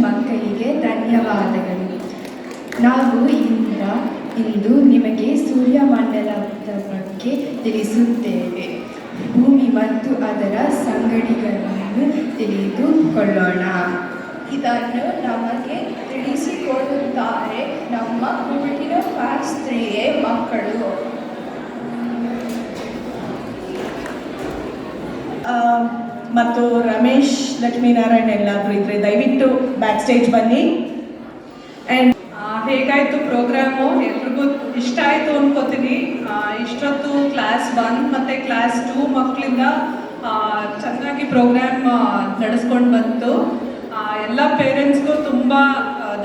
ಮಕ್ಕಳಿಗೆ ಧನ್ಯವಾದಗಳು. ನಾವು ಇಂದು ನಿಮಗೆ ಸೂರ್ಯಮಂಡಲದ ಬಗ್ಗೆ ತಿಳಿಸುತ್ತೇವೆ. ಭೂಮಿ ಮತ್ತು ಅದರ ಸಂಗಡಿಗಳನ್ನು ತಿಳಿದುಕೊಳ್ಳೋಣ. ಇದನ್ನು ನಮಗೆ ತಿಳಿಸಿಕೊಡುತ್ತಾರೆ ನಮ್ಮ ಕೂಟಿನ ಶಾಸ್ತ್ರೀಯ ಮಕ್ಕಳು. ಮತ್ತು ರಮೇಶ್ ಲಕ್ಷ್ಮೀನಾರಾಯಣ್ ಎಲ್ಲಾದರೂ ಇದ್ರೆ ದಯವಿಟ್ಟು ಬ್ಯಾಕ್ ಸ್ಟೇಜ್ ಬನ್ನಿ. ಆ್ಯಂಡ್ ಹೇಗಾಯಿತು ಪ್ರೋಗ್ರಾಮು? ಎಲ್ರಿಗೂ ಇಷ್ಟ ಆಯಿತು ಅನ್ಕೋತೀನಿ. ಇಷ್ಟೊತ್ತು ಕ್ಲಾಸ್ 1 ಮತ್ತು ಕ್ಲಾಸ್ 2 ಮಕ್ಕಳಿಂದ ಚೆನ್ನಾಗಿ ಪ್ರೋಗ್ರಾಮ್ ನಡೆಸ್ಕೊಂಡು ಬಂತು. ಎಲ್ಲ ಪೇರೆಂಟ್ಸ್ಗೂ ತುಂಬ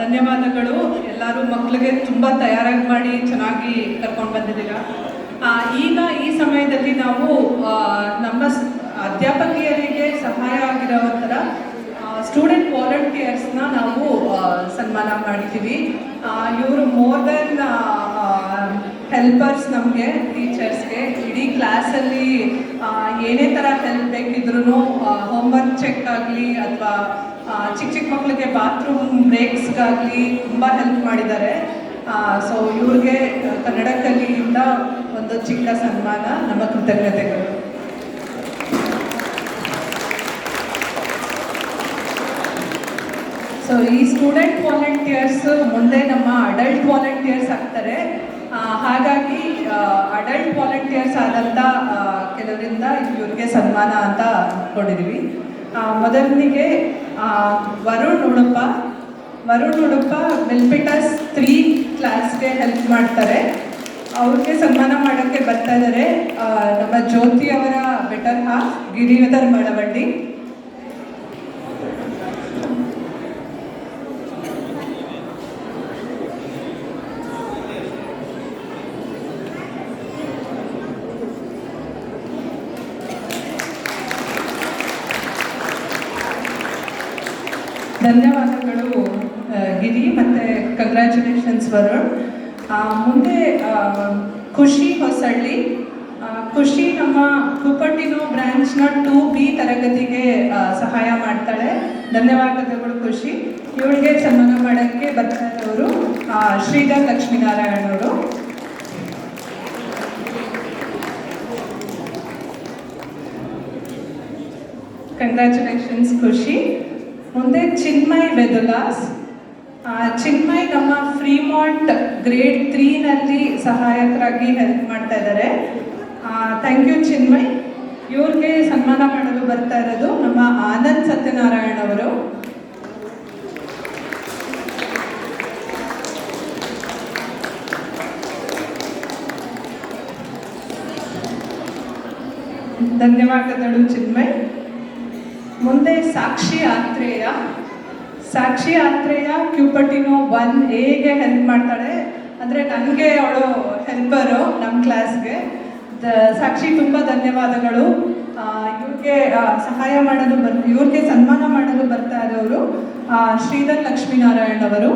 ಧನ್ಯವಾದಗಳು. ಎಲ್ಲರೂ ಮಕ್ಕಳಿಗೆ ತುಂಬ ತಯಾರಾಗಿ ಮಾಡಿ ಚೆನ್ನಾಗಿ ಕರ್ಕೊಂಡು ಬಂದಿದ್ದೀರಾ. ಈಗ ಈ ಸಮಯದಲ್ಲಿ ನಾವು ನಮ್ಮ ಅಧ್ಯಾಪಕಿಯರಿಗೆ ಸಹಾಯ ಆಗಿರೋ ಥರ ಸ್ಟೂಡೆಂಟ್ ವಾಲಂಟಿಯರ್ಸ್ನ ನಾವು ಸನ್ಮಾನ ಮಾಡಿದ್ದೀವಿ. ಇವರು ಮೋರ್ ದೆನ್ ಹೆಲ್ಪರ್ಸ್ ನಮಗೆ, ಟೀಚರ್ಸ್ಗೆ. ಇಡೀ ಕ್ಲಾಸಲ್ಲಿ ಏನೇ ಥರ ಹೆಲ್ಪ್ ಬೇಕಿದ್ರೂ, ಹೋಮ್ವರ್ಕ್ ಚೆಕ್ ಆಗಲಿ ಅಥವಾ ಚಿಕ್ಕ ಮಕ್ಕಳಿಗೆ ಬಾತ್ರೂಮ್ ಬ್ರೇಕ್ಸ್ಗಾಗಲಿ ತುಂಬ ಹೆಲ್ಪ್ ಮಾಡಿದ್ದಾರೆ. ಸೊ ಇವ್ರಿಗೆ ಕನ್ನಡ ಕಲಿಯಿಂದ ಒಂದು ಚಿಕ್ಕ ಸನ್ಮಾನ, ನಮ್ಮ ಕೃತಜ್ಞತೆಗಳು. ಸೊ ಈ ಸ್ಟೂಡೆಂಟ್ ವಾಲಂಟಿಯರ್ಸ್ ಮುಂದೆ ನಮ್ಮ ಅಡಲ್ಟ್ ವಾಲಂಟಿಯರ್ಸ್ ಆಗ್ತಾರೆ. ಹಾಗಾಗಿ ಅಡಲ್ಟ್ ವಾಲಂಟಿಯರ್ಸ್ ಆದಂಥ ಕೆಲವರಿಂದ ಇವ್ರಿಗೆ ಸನ್ಮಾನ ಅಂತ ಅಂದ್ಕೊಂಡಿದ್ದೀವಿ. ಮೊದಲನಿಗೆ ವರುಣ್ ಉಡುಪ ಮಿಲ್ಪಿಟಸ್ 3 ಕ್ಲಾಸ್ಗೆ ಹೆಲ್ಪ್ ಮಾಡ್ತಾರೆ. ಅವ್ರಿಗೆ ಸನ್ಮಾನ ಮಾಡೋಕ್ಕೆ ಬರ್ತಾ ಇದ್ದಾರೆ ನಮ್ಮ ಜ್ಯೋತಿ ಅವರ ಬೆಟರ್ ಹಾಫ್ ಗಿರಿಧರ್ ಮಳವಳ್ಳಿ. ಧನ್ಯವಾದಗಳು ಗಿರಿ ಮತ್ತು ಕಂಗ್ರ್ಯಾಚುಲೇಷನ್ಸ್ ವರುಣ್. ಮುಂದೆ ಖುಷಿ ಹೊಸಳ್ಳಿ. ಖುಷಿ ನಮ್ಮ ಕುಪಟಿನೋ ಬ್ರಾಂಚ್ನ 2B ತರಗತಿಗೆ ಸಹಾಯ ಮಾಡ್ತಾಳೆ. ಧನ್ಯವಾದಗಳು ಖುಷಿ. ಇವಳಿಗೆ ಸನ್ಮಾನ ಮಾಡೋಕ್ಕೆ ಬರ್ತಾ ಇರೋರು ಶ್ರೀಧರ್ ಲಕ್ಷ್ಮೀನಾರಾಯಣ್ ಅವರು. ಕಂಗ್ರ್ಯಾಚುಲೇಷನ್ಸ್ ಖುಷಿ. ಮುಂದೆ ಚಿನ್ಮಯ್ ವೆದುಲಾಸ್. ಚಿನ್ಮಯ್ ನಮ್ಮ ಫ್ರೀಮಾಂಟ್ ಗ್ರೇಡ್ 3ನಲ್ಲಿ ಸಹಾಯಕರಾಗಿ ಹೆಲ್ಪ್ ಮಾಡ್ತಾ ಇದ್ದಾರೆ. Thank you Chinmay. ಇವ್ರಿಗೆ ಸನ್ಮಾನ ಮಾಡಲು ಬರ್ತಾ ಇರೋದು ನಮ್ಮ ಆನಂದ್ ಸತ್ಯನಾರಾಯಣ್ ಅವರು. ಧನ್ಯವಾದಗಳು ಚಿನ್ಮಯ್. ಮುಂದೆ ಸಾಕ್ಷಿ ಆತ್ರೇಯ ಕ್ಯೂಪಟಿನೋ 1Aಗೆ ಹೆಲ್ಪ್ ಮಾಡ್ತಾಳೆ. ಅಂದರೆ ನನಗೆ ಅವಳು ಹೆಲ್ಪರು ನಮ್ಮ ಕ್ಲಾಸ್ಗೆ. ಸಾಕ್ಷಿ ತುಂಬ ಧನ್ಯವಾದಗಳು. ಇವ್ರಿಗೆ ಸಹಾಯ ಮಾಡಲು ಇವ್ರಿಗೆ ಸನ್ಮಾನ ಮಾಡಲು ಬರ್ತಾ ಇರೋರು ಶ್ರೀಧರ್ ಲಕ್ಷ್ಮೀನಾರಾಯಣ್ ಅವರು.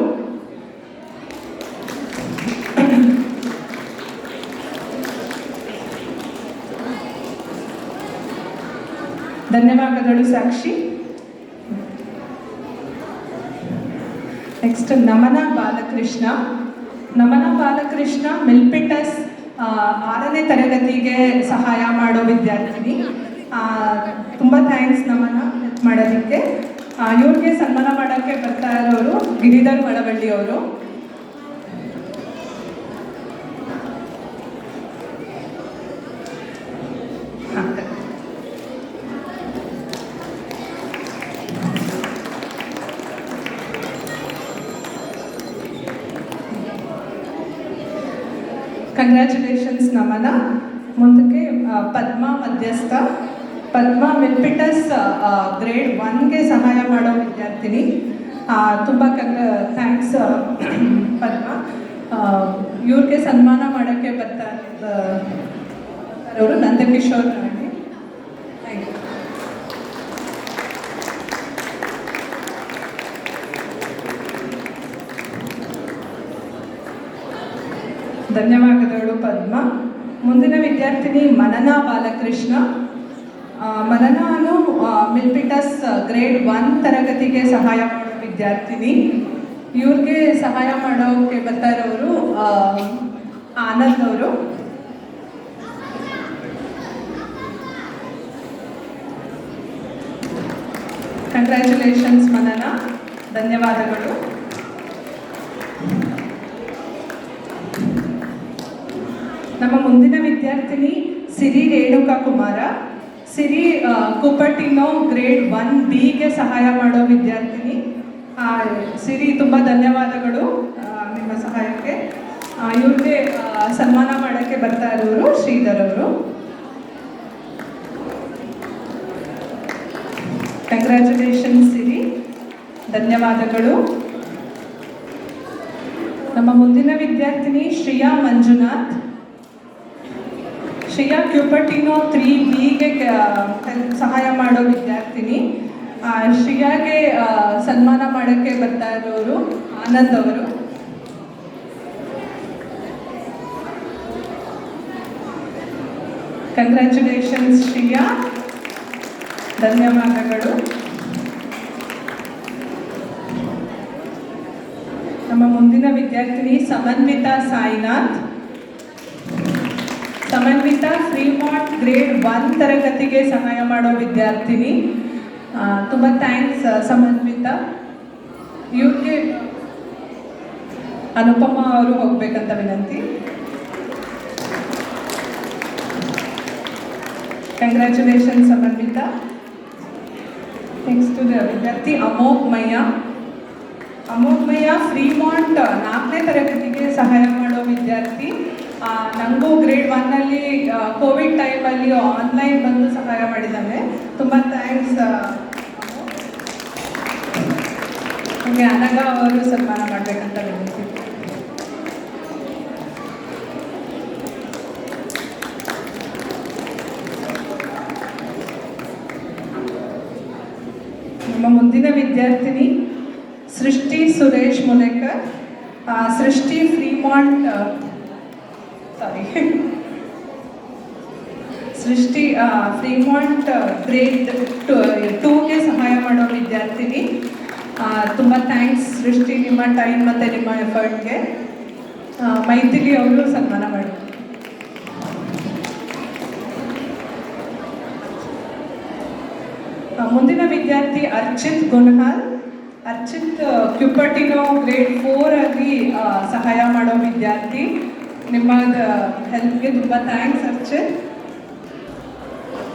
ಧನ್ಯವಾದಗಳು ಸಾಕ್ಷಿ. ನೆಕ್ಸ್ಟ್ ನಮನ ಬಾಲಕೃಷ್ಣ ಮಿಲ್ಪಿಟಸ್ 6ನೇ ತರಗತಿಗೆ ಸಹಾಯ ಮಾಡೋ ವಿದ್ಯಾರ್ಥಿನಿ. ತುಂಬ ಥ್ಯಾಂಕ್ಸ್ ನಮನ ಹೆಲ್ಪ್ ಮಾಡೋದಕ್ಕೆ. ಇವ್ರಿಗೆ ಸನ್ಮಾನ ಮಾಡೋಕ್ಕೆ ಬರ್ತಾ ಇರೋರು ಗಿರಿಧರ್ ಮಳವಳ್ಳಿ ಅವರು. ಕಂಗ್ರ್ಯಾಚುಲೇಷನ್ಸ್ ನಮನ. ಮುಂದಕ್ಕೆ ಪದ್ಮ ಮಿಲ್ಪಿಟಸ್ ಗ್ರೇಡ್ 1ಗೆ ಸಹಾಯ ಮಾಡೋ ವಿದ್ಯಾರ್ಥಿನಿ. ತುಂಬ ಥ್ಯಾಂಕ್ಸ್ ಪದ್ಮ. ಇವ್ರಿಗೆ ಸನ್ಮಾನ ಮಾಡೋಕ್ಕೆ ಬರ್ತಾ ಇರೋರು ನಂದಕಿಶೋರ್ ರಾಣಿ. Thank you. ಧನ್ಯವಾದಗಳು ಪದ್ಮ. ಮುಂದಿನ ವಿದ್ಯಾರ್ಥಿನಿ ಮನನಾ ಬಾಲಕೃಷ್ಣ. ಮನನಾನು ಮಿಲ್ಪಿಟಸ್ ಗ್ರೇಡ್ 1 ತರಗತಿಗೆ ಸಹಾಯ ಮಾಡೋ ವಿದ್ಯಾರ್ಥಿನಿ. ಇವ್ರಿಗೆ ಸಹಾಯ ಮಾಡೋಕ್ಕೆ ಬರ್ತಾ ಇರೋರು ಆನಂದ್ ಅವರು. ಕಂಗ್ರ್ಯಾಚುಲೇಷನ್ಸ್ ಮನನ, ಧನ್ಯವಾದಗಳು. ನಮ್ಮ ಮುಂದಿನ ವಿದ್ಯಾರ್ಥಿನಿ ಸಿರಿ ರೇಣುಕಾ ಕುಮಾರ. ಸಿರಿ ಕುಪಟಿನೋ ಗ್ರೇಡ್ 1Bಗೆ ಸಹಾಯ ಮಾಡೋ ವಿದ್ಯಾರ್ಥಿನಿ. ಸಿರಿ ತುಂಬ ಧನ್ಯವಾದಗಳು ನಿಮ್ಮ ಸಹಾಯಕ್ಕೆ. ಇವ್ರಿಗೆ ಸನ್ಮಾನ ಮಾಡೋಕ್ಕೆ ಬರ್ತಾ ಇರೋರು ಶ್ರೀಧರ್ ಅವರು. ಕಂಗ್ರ್ಯಾಚುಲೇಷನ್ಸ್ ಸಿರಿ, ಧನ್ಯವಾದಗಳು. ನಮ್ಮ ಮುಂದಿನ ವಿದ್ಯಾರ್ಥಿನಿ ಶ್ರೇಯಾ ಮಂಜುನಾಥ್. ಶ್ರೇಯಾ ಕ್ಯೂಪಟಿನೋ 3Bಗೆ ಸಹಾಯ ಮಾಡೋ ವಿದ್ಯಾರ್ಥಿನಿ. ಶ್ರೇಯಾಗೆ ಸನ್ಮಾನ ಮಾಡೋಕ್ಕೆ ಬರ್ತಾ ಇರೋರು ಆನಂದ್ ಅವರು. ಕಂಗ್ರ್ಯಾಚುಲೇಷನ್ಸ್ ಶ್ರೇಯಾ, ಧನ್ಯವಾದಗಳು. ನಮ್ಮ ಮುಂದಿನ ವಿದ್ಯಾರ್ಥಿನಿ ಸಮನ್ವಿತಾ ಸಾಯಿನಾಥ್. ಸಮನ್ವಿತಾ ಫ್ರೀಮಾಂಟ್ ಗ್ರೇಡ್ 1 ತರಗತಿಗೆ ಸಹಾಯ ಮಾಡೋ ವಿದ್ಯಾರ್ಥಿನಿ. ತುಂಬ ಥ್ಯಾಂಕ್ಸ್ ಸಮನ್ವಿತಾ. ಇವ್ರಿಗೆ ಅನುಪಮ ಅವರು ಹೋಗ್ಬೇಕಂತ ವಿನಂತಿ. ಕಂಗ್ರ್ಯಾಚುಲೇಷನ್ ಸಮನ್ವಿತಾ. ನೆಕ್ಸ್ಟ್ ವಿದ್ಯಾರ್ಥಿ ಅಮೋಘ್ಮಯ್ಯ. ಅಮೋಘ್ಮಯ್ಯ ಫ್ರೀಮಾಂಟ್ 4ನೇ ತರಗತಿಗೆ ಸಹಾಯ ಮಾಡೋ ವಿದ್ಯಾರ್ಥಿ. ನನಗೂ ಗ್ರೇಡ್ 1ನಲ್ಲಿ ಕೋವಿಡ್ ಟೈಮಲ್ಲಿ ಆನ್ಲೈನ್ ಬಂದು ಸಹಾಯ ಮಾಡಿದ್ದಾನೆ. ತುಂಬ ಥ್ಯಾಂಕ್ಸ್. ನಮಗೆ ಅನಗ ಅವರು ಸನ್ಮಾನ ಮಾಡಬೇಕಂತ ವಿನಂತಿ. ನಮ್ಮ ಮುಂದಿನ ವಿದ್ಯಾರ್ಥಿನಿ ಸೃಷ್ಟಿ ಸುರೇಶ್ ಮುನೇಕರ್. ಸೃಷ್ಟಿ ಫ್ರೀಮಾಂಟ್ ಸೃಷ್ಟಿ ಫ್ರೀಮಾಂಟ್ ಗ್ರೇಡ್ 2ಗೆ ಸಹಾಯ ಮಾಡೋ ವಿದ್ಯಾರ್ಥಿನಿ. ತುಂಬ ಥ್ಯಾಂಕ್ಸ್ ಸೃಷ್ಟಿ, ನಿಮ್ಮ ಟೈಮ್ ಮತ್ತು ನಿಮ್ಮ ಎಫರ್ಟ್ಗೆ. ಮೈಥಿಲಿ ಅವರು ಸನ್ಮಾನ ಮಾಡಿ. ಮುಂದಿನ ವಿದ್ಯಾರ್ಥಿ ಅರ್ಚಿತ್ ಗುನ್ಹಾಲ್. ಅರ್ಚಿತ್ ಕ್ಯೂಪಟಿನೋ ಗ್ರೇಡ್ 4ಅಲ್ಲಿ ಸಹಾಯ ಮಾಡೋ ವಿದ್ಯಾರ್ಥಿ. ನಿಮ್ಮ ಹೆಲ್ಪ್ಗೆ ತುಂಬ ಥ್ಯಾಂಕ್ಸ್ ಅರ್ಚಿತ್.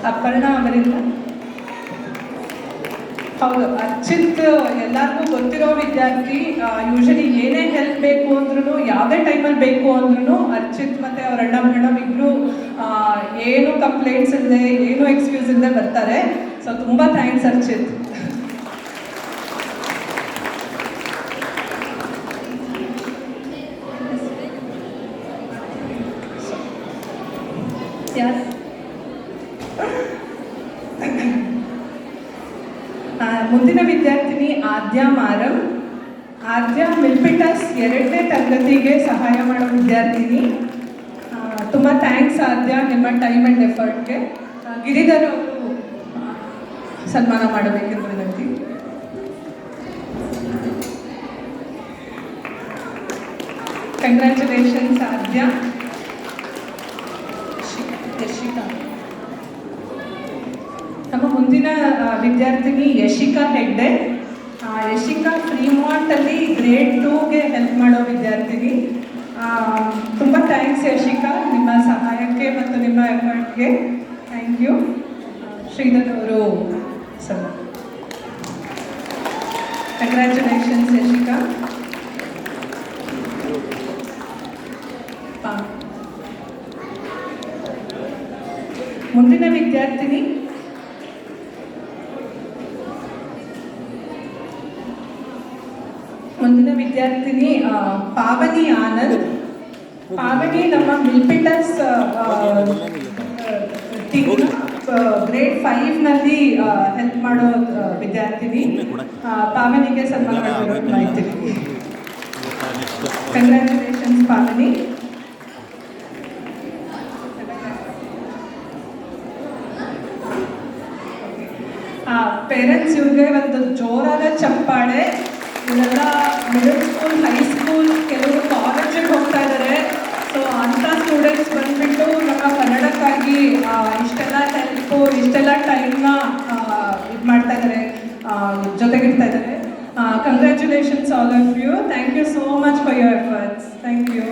ಅಪರ್ಣ ಅವರಿಂದ. ಹೌದು, ಅರ್ಚಿತ್ ಎಲ್ಲರಿಗೂ ಗೊತ್ತಿರೋ ವಿದ್ಯಾರ್ಥಿ. ಯೂಶಲಿ ಏನೇ ಹೆಲ್ಪ್ ಬೇಕು ಅಂದ್ರೂ, ಯಾವುದೇ ಟೈಮಲ್ಲಿ ಬೇಕು ಅಂದ್ರೂ ಅರ್ಚಿತ್ ಮತ್ತು ಅವ್ರ ಅಣ್ಣ ಮೇಡಮ್ ಇಬ್ಬರು ಏನು ಕಂಪ್ಲೇಂಟ್ಸ್ ಇಲ್ಲದೆ, ಏನು ಎಕ್ಸ್ಕ್ಯೂಸ್ ಇಲ್ಲದೆ ಬರ್ತಾರೆ. ಸೊ ತುಂಬ ಥ್ಯಾಂಕ್ಸ್ ಅರ್ಚಿತ್. ಮುಂದಿನ ವಿದ್ಯಾರ್ಥಿನಿ ಆದ್ಯಾ ಮಾರಂ. ಆದ್ಯಾ ಮಿಲ್ಪಿಟಸ್ 2ನೇ ತರಗತಿಗೆ ಸಹಾಯ ಮಾಡೋ ವಿದ್ಯಾರ್ಥಿನಿ. ತುಂಬ ಥ್ಯಾಂಕ್ಸ್ ಆದ್ಯಾ, ನಿಮ್ಮ ಟೈಮ್ ಆ್ಯಂಡ್ ಎಫರ್ಟ್ಗೆ. ಗಿರಿಧರ್ ಅವರು ಸನ್ಮಾನ ಮಾಡಬೇಕೆಂದು ವಿನಂತಿ. ಕಂಗ್ರ್ಯಾಚುಲೇಷನ್ಸ್ ಆದ್ಯಾ. ಯಶಿಕಾ. ನಮ್ಮ ಮುಂದಿನ ವಿದ್ಯಾರ್ಥಿನಿ ಯಶಿಕಾ ಹೆಗ್ಡೆ. ಯಶಿಕಾ ಫ್ರೀಮಾಂಟಲ್ಲಿ ಗ್ರೇಡ್ 2ಗೆ ಹೆಲ್ಪ್ ಮಾಡೋ ವಿದ್ಯಾರ್ಥಿನಿ. ತುಂಬ ಥ್ಯಾಂಕ್ಸ್ ಯಶಿಕಾ, ನಿಮ್ಮ ಸಹಾಯಕ್ಕೆ ಮತ್ತು ನಿಮ್ಮ ಎಫರ್ಟ್ಗೆ. Thank you. ಶ್ರೀಧರ್ ಅವರು ಸರ್. ಕಂಗ್ರ್ಯಾಚುಲೇಷನ್ಸ್ ಯಶಿಕಾ. ಮುಂದಿನ ವಿದ್ಯಾರ್ಥಿನಿ ಪಾವನಿ ಆನಂದ್. ಪಾವನಿ ನಮ್ಮ ಮಿಲ್ಪಿಟಸ್ ಗ್ರೇಡ್ 5ನಲ್ಲಿ ಹೆಲ್ಪ್ ಮಾಡೋ ವಿದ್ಯಾರ್ಥಿನಿ. ಪಾವನಿಗೆ ಸನ್ಮಾನ ಮಾಡಬೇಕು ಮಾಡ್ತೀನಿ. ಕಂಗ್ರ್ಯಾಚುಲೇಷನ್ಸ್ ಪಾವನಿ. ಪೇರೆಂಟ್ಸ್ ಇವ್ರಿಗೆ ಒಂದು ಜೋರಾದ ಚಪ್ಪಾಳೆ. ಇವರೆಲ್ಲ ಮಿಡಲ್ ಸ್ಕೂಲ್ ಹೈಸ್ಕೂಲ್ ಕೆಲವರು ಕಾಲೇಜಿಗೆ ಹೋಗ್ತಾ ಇದ್ದಾರೆ. ಸೊ ಅಂಥ ಸ್ಟೂಡೆಂಟ್ಸ್ ಬಂದುಬಿಟ್ಟು ನಮ್ಮ ಕನ್ನಡಕ್ಕಾಗಿ ಇಷ್ಟೆಲ್ಲ ಹೆಲ್ಪು ಇಷ್ಟೆಲ್ಲ ಟೈಮ್ನ ಇದು ಮಾಡ್ತಾ ಇದ್ದಾರೆ, ಜೊತೆಗಿರ್ತಾ ಇದ್ದಾರೆ. Congratulations all of you. Thank you so much for your efforts. Thank you.